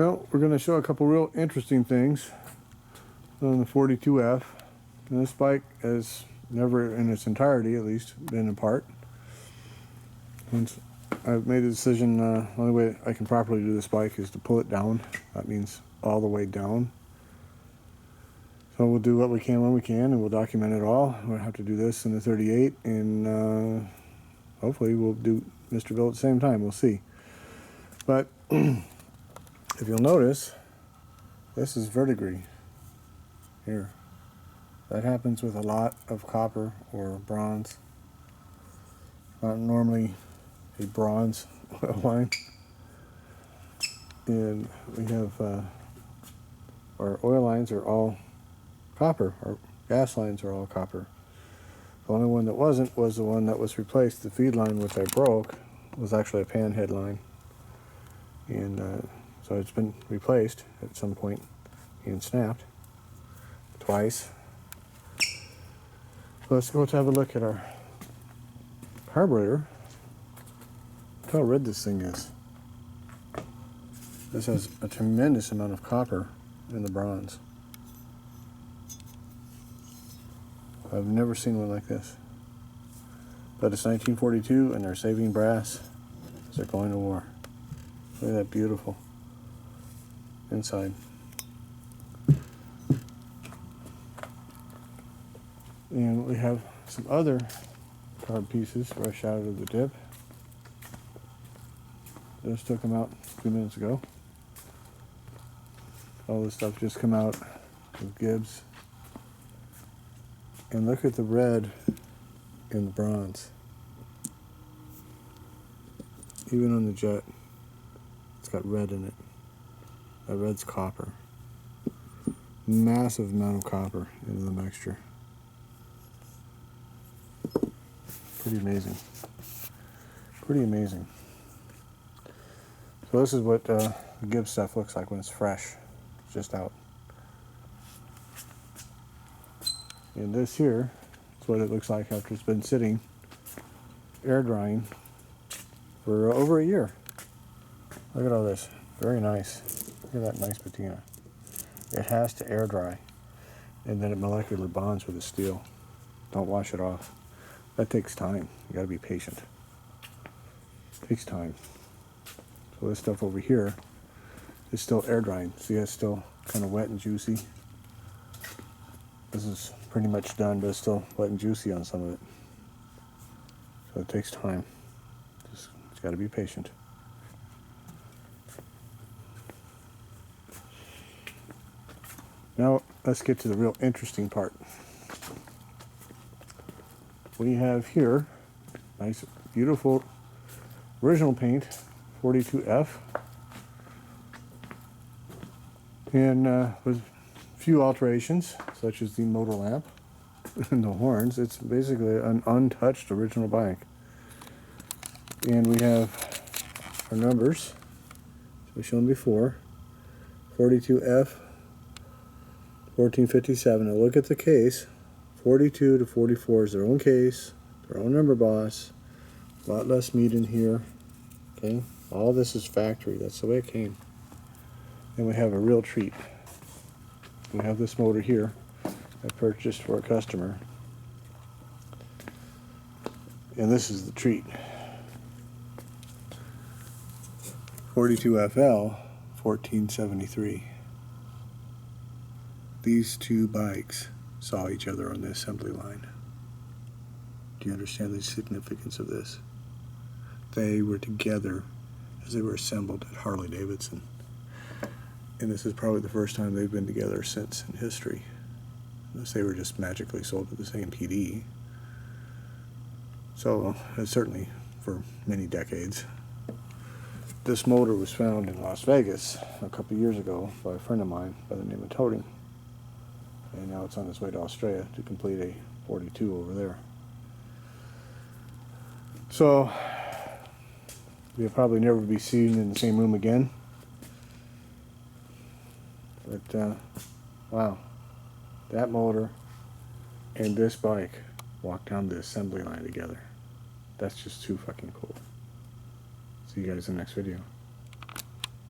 Well, we're going to show a couple real interesting things on the 42F. And this bike has never, in its entirety at least, been apart. Once I've made the decision, the only way I can properly do this bike is to pull it down. That means all the way down. So we'll do what we can when we can, and we'll document it all. We'll have to do this in the 38, and hopefully we'll do Mr. at the same time. We'll see. But if you'll notice, this is verdigris here. That happens with a lot of copper or bronze. Not normally a bronze oil line. And we have our oil lines are all copper. Our gas lines are all copper. The only one that wasn't was the one that was replaced. The feed line, which I broke, was actually a panhead line. And so it's been replaced at some point and snapped twice. So let's go have a look at our carburetor. Look how red this thing is. This has a tremendous amount of copper in the bronze. I've never seen one like this. But it's 1942 and they're saving brass as they're going to war. Look at that beautiful inside. And we have some other carb pieces fresh out of the dip. Just took them out a few minutes ago. All this stuff just come out with Gibbs. And look at the red in the bronze. Even on the jet, it's got red in it. That red's copper. Massive amount of copper into the mixture. Pretty amazing. Pretty amazing. So this is what the Gibbs stuff looks like when it's fresh. It's just out. And this here is what it looks like after it's been sitting, air drying, for over a year. Look at all this. Very nice. Look at that nice patina. It has to air dry, and then it molecular bonds with the steel. Don't wash it off. That takes time. You got to be patient. It takes time. So this stuff over here is still air drying. See, it's still kind of wet and juicy. This is pretty much done, but it's still wet and juicy on some of it. So it takes time. Just got to be patient. Now let's get to the real interesting part. We have here nice, beautiful original paint, 42F, and with a few alterations, such as the motor lamp and the horns. It's basically an untouched original bike. And we have our numbers, as we've shown before, 42F, 1457. Now look at the case. 42 to 44 is their own case, their own number boss, a lot less meat in here. Okay, all this is factory. That's the way it came. And we have a real treat. We have this motor here I purchased for a customer. And this is the treat. 42FL 1473. These two bikes saw each other on the assembly line. Do you understand the significance of this? They were together as they were assembled at Harley Davidson. And this is probably the first time they've been together since in history. Unless they were just magically sold to the same PD. So, certainly for many decades. This motor was found in Las Vegas a couple years ago by a friend of mine by the name of Tony. And now it's on its way to Australia to complete a 42 over there. So, we'll probably never be seen in the same room again. But, wow. That motor and this bike walked down the assembly line together. That's just too fucking cool. See you guys in the next video.